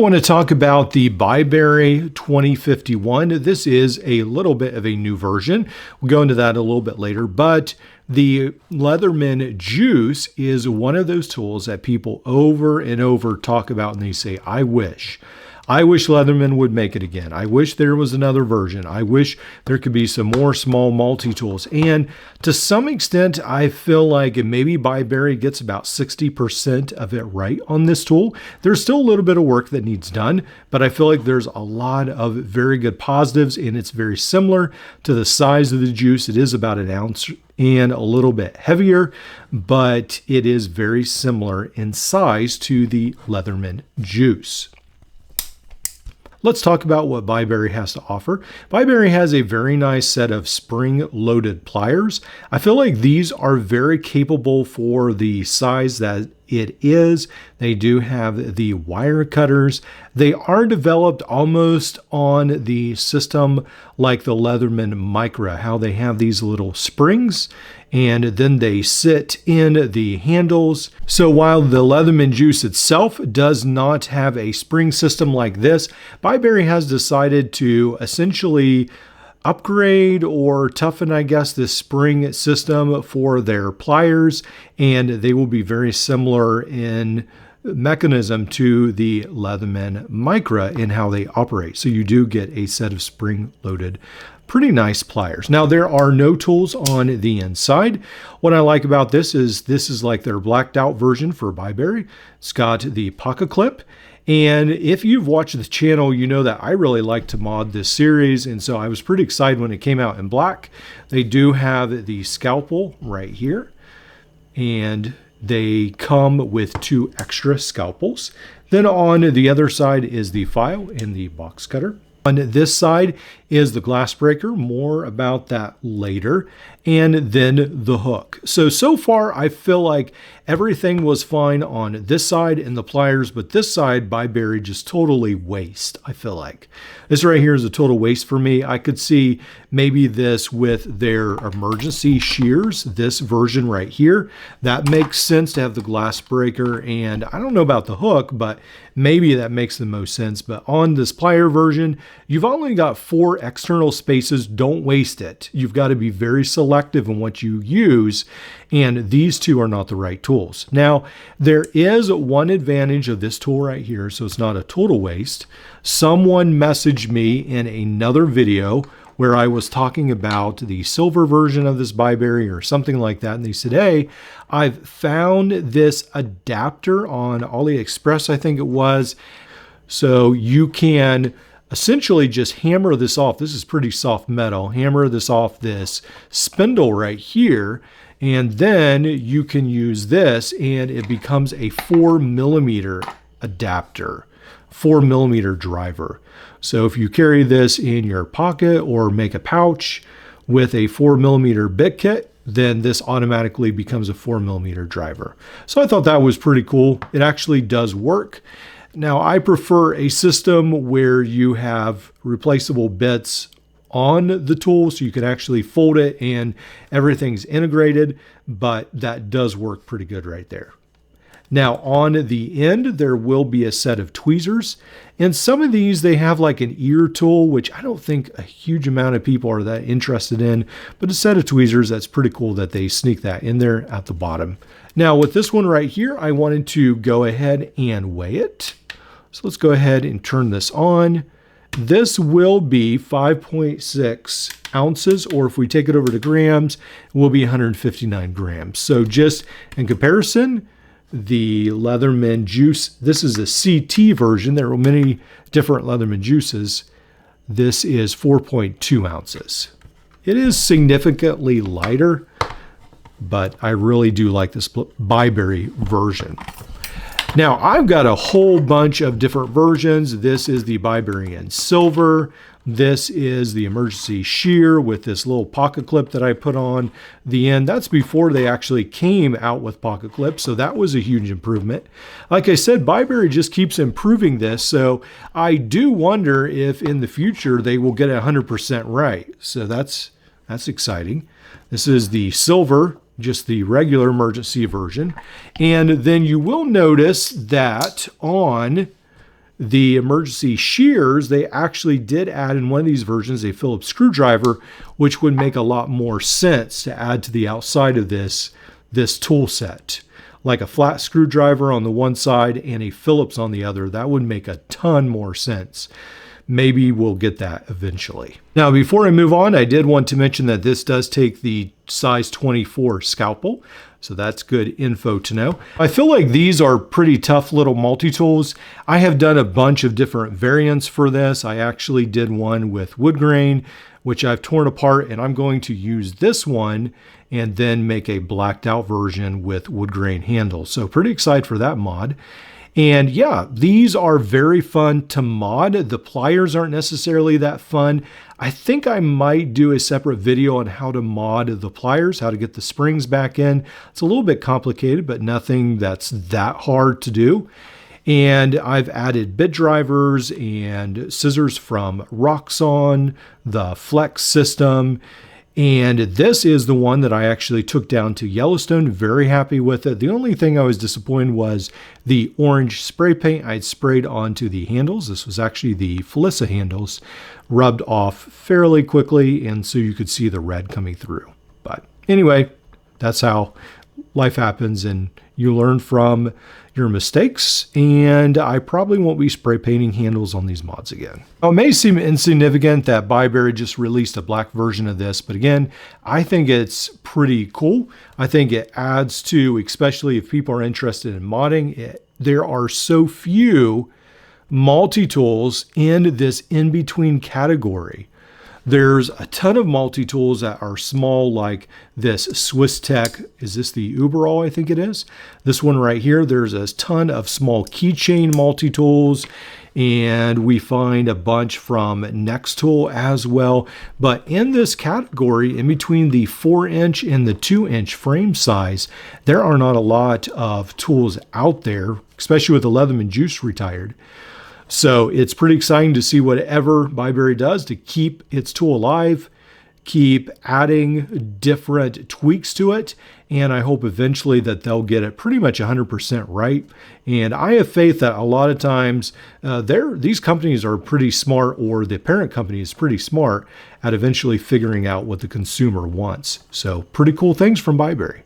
I want to talk about the Byberry 2051. This is a little bit of a new version. We'll go into that a little bit later, but the Leatherman Juice is one of those tools that people over and over talk about, and they say, I wish Leatherman would make it again. I wish there was another version. I wish there could be some more small multi-tools. And to some extent, I feel like maybe Byberry gets about 60% of it right on this tool. There's still a little bit of work that needs done, but I feel like there's a lot of very good positives, and it's very similar to the size of the juice. It is about an ounce and a little bit heavier, but it is very similar in size to the Leatherman Juice. Let's talk about what Byberry has to offer. Byberry has a very nice set of spring-loaded pliers. I feel like these are very capable for the size that it is. They do have the wire cutters. They are developed almost on the system like the Leatherman Micra, how they have these little springs and then they sit in the handles. So while the Leatherman Juice itself does not have a spring system like this, Byberry has decided to essentially upgrade or toughen, I guess, this spring system for their pliers, and they will be very similar in mechanism to the Leatherman Micra in how they operate. So you do get a set of spring-loaded, pretty nice pliers. Now, there are no tools on the inside. What I like about this is like their blacked out version for Byberry. It's got the pocket clip. And if you've watched the channel, you know that I really like to mod this series. And so I was pretty excited when it came out in black. They do have the scalpel right here. And they come with 2 extra scalpels. Then on the other side is the file and the box cutter. On this side is the glass breaker, more about that later, and then the hook. So far I feel like everything was fine on this side and the pliers, but this side Byberry just totally waste, I feel like. This right here is a total waste for me. I could see maybe this with their emergency shears, this version right here. That makes sense to have the glass breaker, and I don't know about the hook, but maybe that makes the most sense. But on this plier version, you've only got 4 external spaces. Don't waste it. You've got to be very selective in what you use, and these 2 are not the right tools. Now, there is one advantage of this tool right here, so it's not a total waste. Someone messaged me in another video where I was talking about the silver version of this Byberry or something like that, and they said, hey, I've found this adapter on AliExpress, I think it was, so you can essentially just hammer this off. This is pretty soft metal. Hammer this off this spindle right here, and then you can use this and it becomes a 4mm adapter, 4mm driver. So if you carry this in your pocket or make a pouch with a 4mm bit kit, then this automatically becomes a 4mm driver. So I thought that was pretty cool. It actually does work. Now, I prefer a system where you have replaceable bits on the tool so you can actually fold it and everything's integrated, but that does work pretty good right there. Now, on the end, there will be a set of tweezers, and some of these, they have like an ear tool, which I don't think a huge amount of people are that interested in, but a set of tweezers, that's pretty cool that they sneak that in there at the bottom. Now, with this one right here, I wanted to go ahead and weigh it. So let's go ahead and turn this on. This will be 5.6 ounces, or if we take it over to grams, it will be 159 grams. So just in comparison, the Leatherman Juice, this is a CT version. There are many different Leatherman Juices. This is 4.2 ounces. It is significantly lighter, but I really do like this Byberry version. Now, I've got a whole bunch of different versions. This is the Byberry in silver. This is the emergency shear with this little pocket clip that I put on the end. That's before they actually came out with pocket clips, so that was a huge improvement. Like I said, Byberry just keeps improving this, so I do wonder if in the future they will get 100% right. So that's exciting. This is the silver, just the regular emergency version. And then you will notice that on The emergency shears, they actually did add in one of these versions a Phillips screwdriver, which would make a lot more sense to add to the outside of this tool set. Like a flat screwdriver on the one side and a Phillips on the other. That would make a ton more sense. Maybe we'll get that eventually. Now, before I move on, I did want to mention that this does take the size 24 scalpel. So that's good info to know. I feel like these are pretty tough little multi-tools. I have done a bunch of different variants for this. I actually did one with wood grain, which I've torn apart, and I'm going to use this one and then make a blacked out version with wood grain handles. So pretty excited for that mod. And yeah, these are very fun to mod. The pliers aren't necessarily that fun. I think I might do a separate video on how to mod the pliers, how to get the springs back in. It's a little bit complicated, but nothing that's that hard to do. And I've added bit drivers and scissors from Roxxon, the Flex system. And this is the one that I actually took down to Yellowstone. Very happy with it. The only thing I was disappointed was the orange spray paint I'd sprayed onto the handles. This was actually the Felissa handles, rubbed off fairly quickly, and so you could see the red coming through. But anyway, that's how life happens, and you learn from your mistakes, and I probably won't be spray painting handles on these mods again. Now, it may seem insignificant that Byberry just released a black version of this, but again, I think it's pretty cool. I think it adds to, especially if people are interested in modding it. There are so few multi-tools in this in-between category. There's a ton of multi-tools that are small, like this Swiss Tech. Is this the Uberall? I think it is. This one right here, there's a ton of small keychain multi-tools, and we find a bunch from Nextool as well. But in this category, in between the 4-inch and the 2-inch frame size, there are not a lot of tools out there, especially with the Leatherman Juice retired. So it's pretty exciting to see whatever Byberry does to keep its tool alive, keep adding different tweaks to it, and I hope eventually that they'll get it pretty much 100% right. And I have faith that a lot of times these companies are pretty smart, or the parent company is pretty smart at eventually figuring out what the consumer wants. So pretty cool things from Byberry.